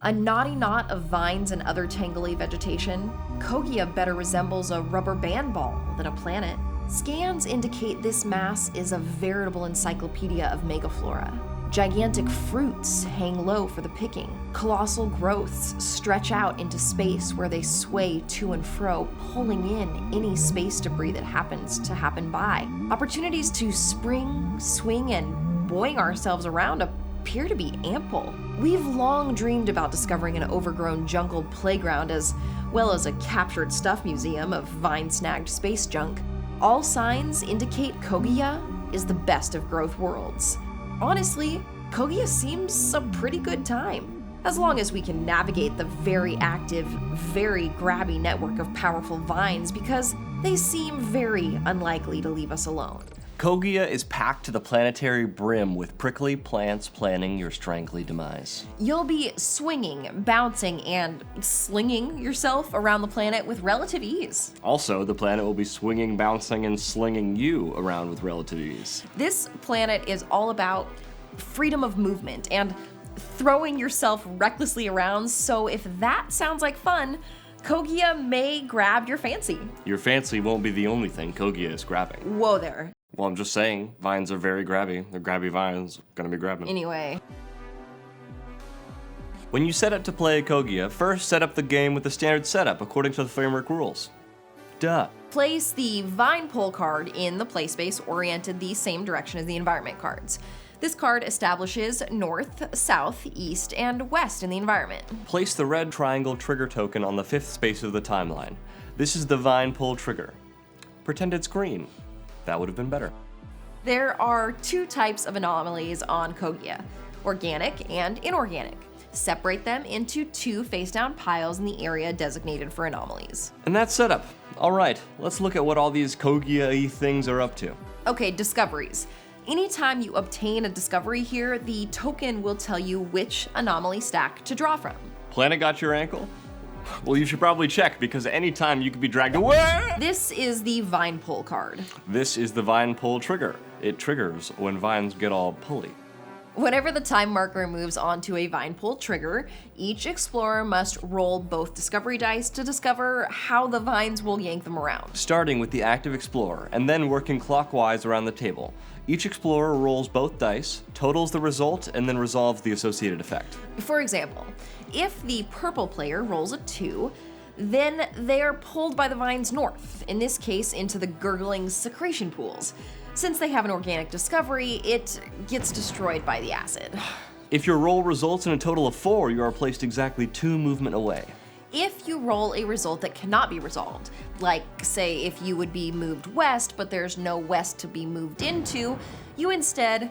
A knotty knot of vines and other tangly vegetation, Kogia better resembles a rubber band ball than a planet. Scans indicate this mass is a veritable encyclopedia of megaflora. Gigantic fruits hang low for the picking. Colossal growths stretch out into space where they sway to and fro, pulling in any space debris that happens to happen by. Opportunities to spring, swing, and boing ourselves around appear to be ample. We've long dreamed about discovering an overgrown jungle playground as well as a captured stuff museum of vine-snagged space junk. All signs indicate Kogia is the best of growth worlds. Honestly, Kogia seems a pretty good time, as long as we can navigate the very active, very grabby network of powerful vines because they seem very unlikely to leave us alone. Kogia is packed to the planetary brim with prickly plants planning your strangely demise. You'll be swinging, bouncing, and slinging yourself around the planet with relative ease. Also, the planet will be swinging, bouncing, and slinging you around with relative ease. This planet is all about freedom of movement and throwing yourself recklessly around, so if that sounds like fun, Kogia may grab your fancy. Your fancy won't be the only thing Kogia is grabbing. Whoa there. Well, I'm just saying, vines are very grabby. They're grabby vines, gonna be grabbing. Anyway. When you set up to play Kogia, first set up the game with the standard setup according to the framework rules. Duh. Place the vine pole card in the play space oriented the same direction as the environment cards. This card establishes north, south, east, and west in the environment. Place the red triangle trigger token on the 5th space of the timeline. This is the vine pole trigger. Pretend it's green. That would have been better. There are two types of anomalies on Kogia, organic and inorganic. Separate them into two face-down piles in the area designated for anomalies. And that's setup. All right, let's look at what all these Kogia-y things are up to. Okay, discoveries. Anytime you obtain a discovery here, the token will tell you which anomaly stack to draw from. Planet got your ankle? Well, you should probably check, because at any time you could be dragged away. This is the vine pole card. This is the vine pole trigger. It triggers when vines get all pulley. Whenever the time marker moves onto a vine pole trigger, each explorer must roll both discovery dice to discover how the vines will yank them around. Starting with the active explorer, and then working clockwise around the table. Each explorer rolls both dice, totals the result, and then resolves the associated effect. For example, if the purple player rolls a 2, then they are pulled by the vines north, in this case into the gurgling secretion pools. Since they have an organic discovery, it gets destroyed by the acid. If your roll results in a total of 4, you are placed exactly 2 movement away. If you roll a result that cannot be resolved, like say if you would be moved west but there's no west to be moved into, you instead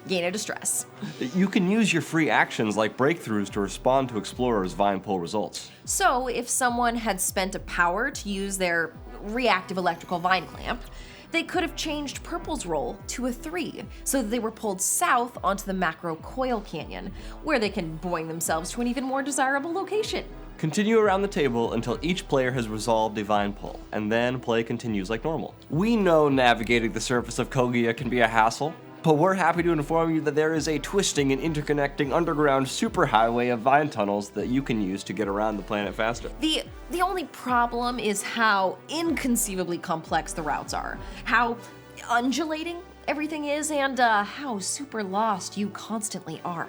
gain a distress. You can use your free actions like breakthroughs to respond to explorers' vine pole results. So if someone had spent a power to use their reactive electrical vine clamp, they could have changed purple's roll to a 3, so that they were pulled south onto the macro coil canyon, where they can boing themselves to an even more desirable location. Continue around the table until each player has resolved a vine pull, and then play continues like normal. We know navigating the surface of Kogia can be a hassle, but we're happy to inform you that there is a twisting and interconnecting underground superhighway of vine tunnels that you can use to get around the planet faster. The only problem is how inconceivably complex the routes are, how undulating everything is, and how super lost you constantly are.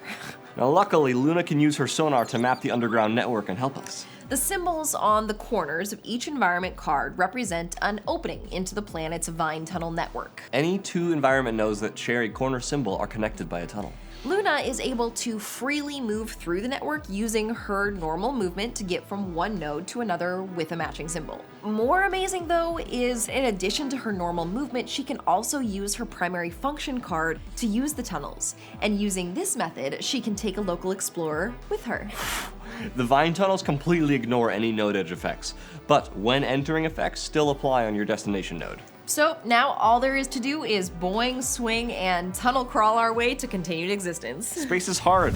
Now luckily, Luna can use her sonar to map the underground network and help us. The symbols on the corners of each environment card represent an opening into the planet's vine tunnel network. Any 2 environment nodes that share a corner symbol are connected by a tunnel. Luna is able to freely move through the network using her normal movement to get from one node to another with a matching symbol. More amazing though is, in addition to her normal movement, she can also use her primary function card to use the tunnels. And using this method, she can take a local explorer with her. The vine tunnels completely ignore any node edge effects, but when entering effects still apply on your destination node. So now all there is to do is boing, swing, and tunnel crawl our way to continued existence. Space is hard.